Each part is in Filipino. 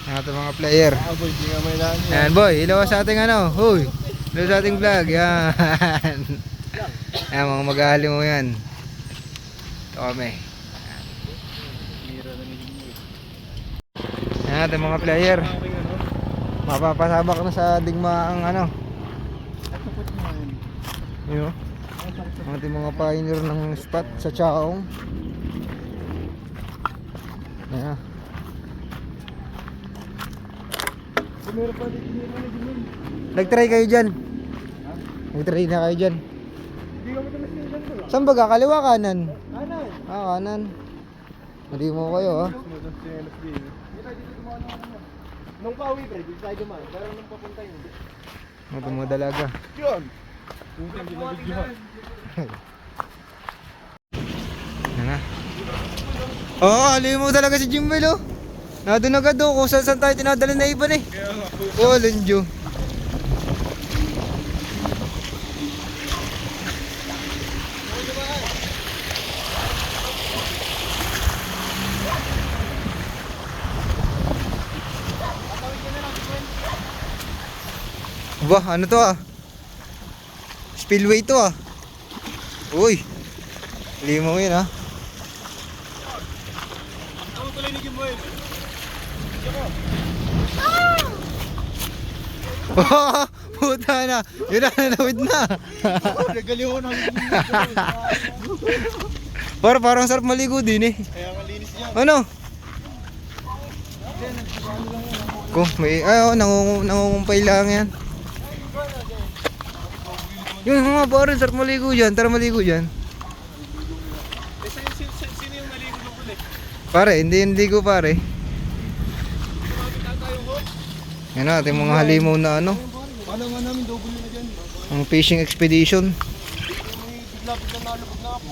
Ang ating mga player. Boy, di nga may daan yan. Ayan boy, ilaw sa ating ano. Huy, ilaw sa ating vlog. Yan. Ayan mga mag-ahali mo yan. Ito kami. Ayan ating mga player. Mapapasabak na sa digma ang ano. Yun, ang ating mga pioneer ng spot sa Chaong. Ayan. Nag-try kayo dyan? Nag-try na kayo dyan? Saan ba ka? Kaliwa kanan? Kanan. Ah, kanan. Mali mo kayo ha. Nung pauwi pre, dito tayo dumaan. Pero nung papunta yun. Ito mga dalaga. Yun! Puntang ginagidyohan. Yan na. Oo, alim mo talaga si Jimbel oh. Nandun agad oh, kung saan tayo tinadala na iban eh. Oo, Lenjo. Bah, ano to ah? Spillway to ah. Uy. Limo yun ah. Ako tuloy ni Jimboy. Oh, puta na. Yun na, nanawid na. Nagaliw ko namin. Parang sarap maligo din eh. Kaya malinis yan. Ano? Kung may, ay oh, nangungumpay lang yan. Yun nga parang sarap maligo dyan. Tara maligo dyan. Sino yung naligo ng puli? Pare, hindi yung ligo pare. Yan na, ating mga halimaw na ano. Paano nga namin double na dyan? Ang fishing expedition. Bigla-bigla nalubog na ako.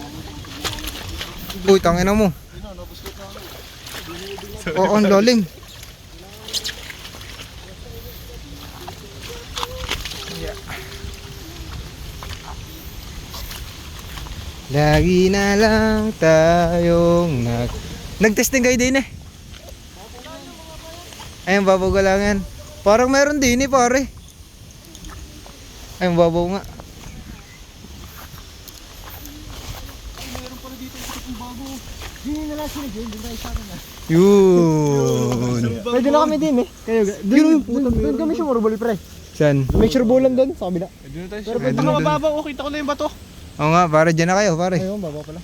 Uy, tangina mo. Nabustot na ako. Oo, ang lalim. Lagi na lang tayong nag-testing kayo din eh. Ayun, babaw ka lang yan. Parang meron din eh pare. Ayun, babaw nga. Meron pala dito yung bago. Hindi na lang sila dyan. Doon tayo sa akin na. Yun. Pwede na kami din eh. Kayo, doon kami sumurubol pre. Saan? Make sure bulan doon sa kabila. Doon tayo. Pero Ay, pag dun, dun. mababa, kita ko na yung bato. Oo nga, pare, dyan na kayo pare. Ayun, baba pala.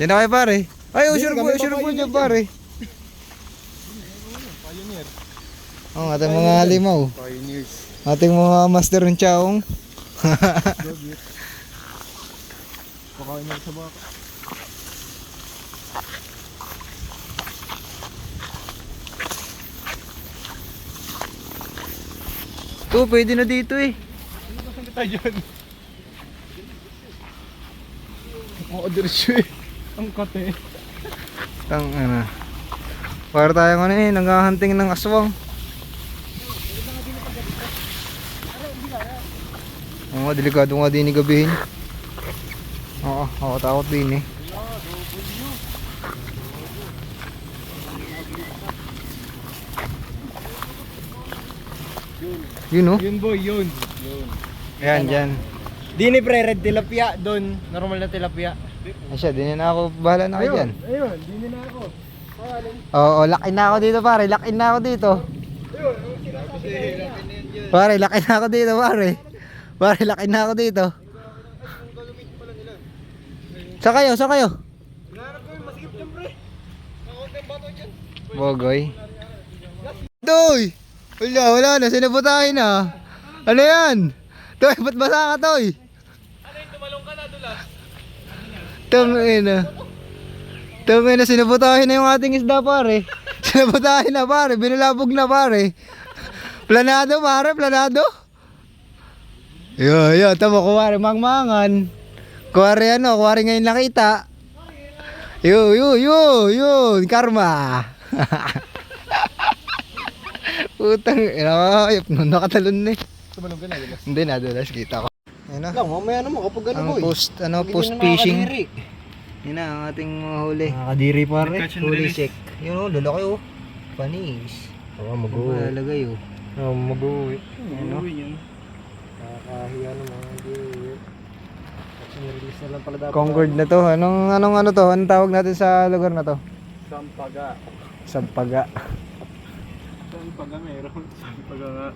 Dyan na kayo pare. Ay, Hindi, sure po, kami sure po papayun dyan dyan. pare. Pioneer. Oo, ating mga halimaw. Pioneers. Ating mga master ng Chaong. Pakain na sa baka. Ito, pwede na dito eh. Saan tayo dyan? Oo, diretso eh. Ang kate. Tang ano. Para tayong ano eh, nanghahunting ng aswang. Oo, delikado nga din ni gabihin. Oo, ako takot din eh. Yun oh. Yun boy, yun. Ayan, dyan. Di ni pre, red tilapia. Doon, normal na tilapia. Ay siya, din na ako, bahala na kayo dyan. Ayun, di na ako. Oo, laki na ako dito pare, laki na ako dito. Pare, laki na ako dito pare. Pare, laki na ako dito. Sa kayo, sa kayo? Hinahanap ko yung masikip dyan pre. Nakakot yung bato dyan. Bogoy. Toy! Wala na, sinabutahin na. Ano yan? Toy, ba't basa ka Toy? Ano yung tumalong ka na dulas? Tangina, sinabutahin na yung ating isda pare. Sinabutahin na pare, binulabog na pare. Planado pare, planado. Yo, tamo kuwari mangmangan. Kuwari ano, kuwari ngayon nakita. Yun, karma. Putang, ayop nun, nakatalon na eh. Tumalong ka na dulas. Hindi na, dulas kita ko. Ayun na, Lang, mamaya naman kapag ano ang boy. post fishing. Yun na, ang ating mga huli. Nakakadiri pare. Huli check. Yun oh, lalaki oh. Panis. Oo, mag-uwi. Malalagay oh. Oo, mag-uwi. Ano? yun. Nakakahiya naman, mag-uwi. At nirelease na lang pala dapat. Concord na to. Anong ano to? Anong tawag natin sa lugar na to? Sampaga. Sampaga. Sampaga meron. Sampaga nga.